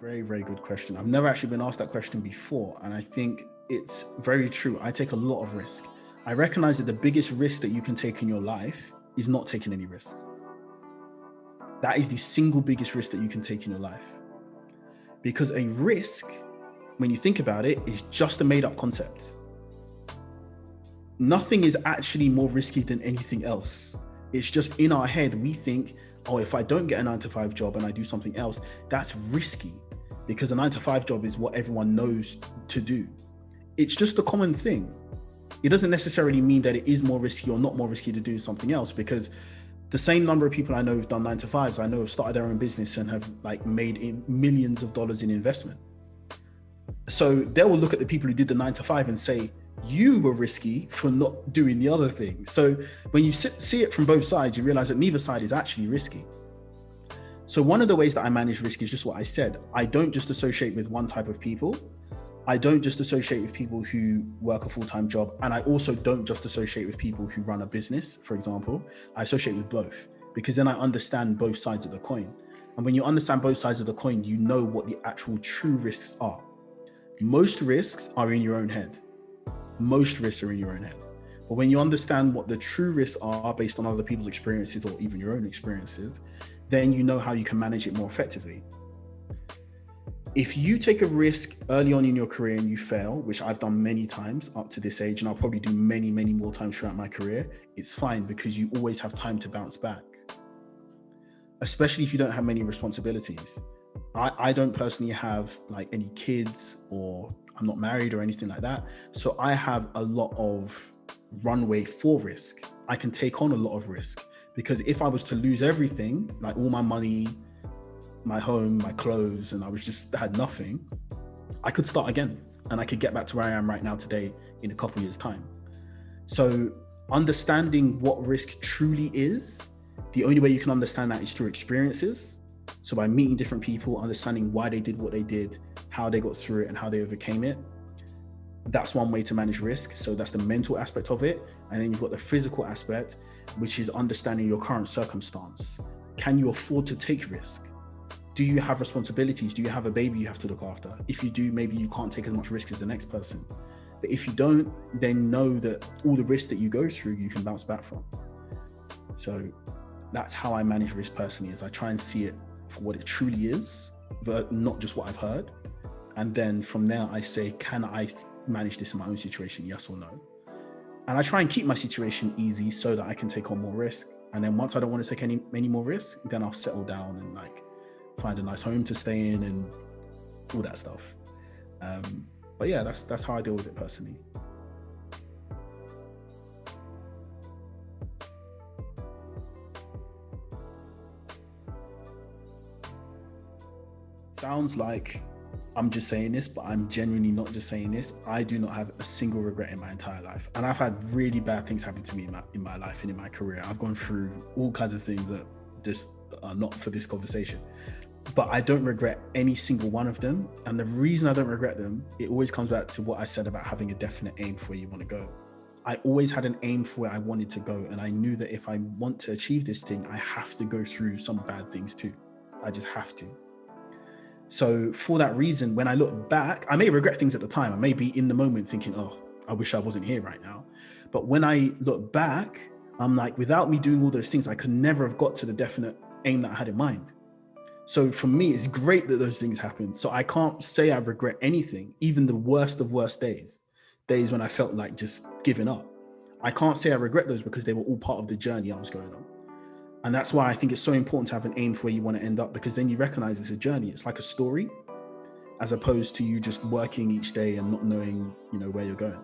Very, very good question. I've never actually been asked that question before. And I think it's very true. I take a lot of risk. I recognize that the biggest risk that you can take in your life is not taking any risks. That is the single biggest risk that you can take in your life. Because a risk, when you think about it, is just a made up concept. Nothing is actually more risky than anything else. It's just in our head, we think, oh, if I don't get a 9-to-5 job and I do something else, that's risky, because a 9-to-5 job is what everyone knows to do. It's just a common thing. It doesn't necessarily mean that it is more risky or not more risky to do something else, because the same number of people I know who've done 9-to-5s, I know have started their own business and have like made millions of dollars in investment. So they will look at the people who did the 9-to-5 and say, you were risky for not doing the other thing. So when you see it from both sides, you realize that neither side is actually risky. So one of the ways that I manage risk is just what I said. I don't just associate with one type of people. I don't just associate with people who work a full-time job. And I also don't just associate with people who run a business, for example. I associate with both, because then I understand both sides of the coin. And when you understand both sides of the coin, you know what the actual true risks are. Most risks are in your own head. Most risks are in your own head. But when you understand what the true risks are based on other people's experiences or even your own experiences, then you know how you can manage it more effectively. If you take a risk early on in your career and you fail, which I've done many times up to this age, and I'll probably do many, many more times throughout my career, it's fine, because you always have time to bounce back, especially if you don't have many responsibilities. I don't personally have like any kids, or I'm not married or anything like that. So I have a lot of runway for risk. I can take on a lot of risk, because if I was to lose everything, like all my money, my home, my clothes, and I had nothing, I could start again and I could get back to where I am right now today in a couple of years' time. So understanding what risk truly is, the only way you can understand that is through experiences. So by meeting different people, understanding why they did what they did, how they got through it, and how they overcame it. That's one way to manage risk. So that's the mental aspect of it. And then you've got the physical aspect, which is understanding your current circumstance. Can you afford to take risk? Do you have responsibilities? Do you have a baby you have to look after? If you do, maybe you can't take as much risk as the next person. But if you don't, then know that all the risks that you go through, you can bounce back from. So that's how I manage risk personally, is I try and see it for what it truly is, but not just what I've heard. And then from there, I say, can I manage this in my own situation? Yes or no? And I try and keep my situation easy so that I can take on more risk. And then once I don't want to take any more risk, then I'll settle down and like find a nice home to stay in and all that stuff. But yeah, that's how I deal with it personally. Sounds like I'm just saying this, but I'm genuinely not just saying this. I do not have a single regret in my entire life. And I've had really bad things happen to me in my life and in my career. I've gone through all kinds of things that just are not for this conversation. But I don't regret any single one of them. And the reason I don't regret them, it always comes back to what I said about having a definite aim for where you want to go. I always had an aim for where I wanted to go. And I knew that if I want to achieve this thing, I have to go through some bad things too. I just have to. So for that reason, when I look back, I may regret things at the time. I may be in the moment thinking, oh, I wish I wasn't here right now. But when I look back, I'm like, without me doing all those things, I could never have got to the definite aim that I had in mind. So for me, it's great that those things happened. So I can't say I regret anything, even the worst of worst days when I felt like just giving up. I can't say I regret those because they were all part of the journey I was going on. And that's why I think it's so important to have an aim for where you want to end up, because then you recognize it's a journey. It's like a story, as opposed to you just working each day and not knowing, where you're going.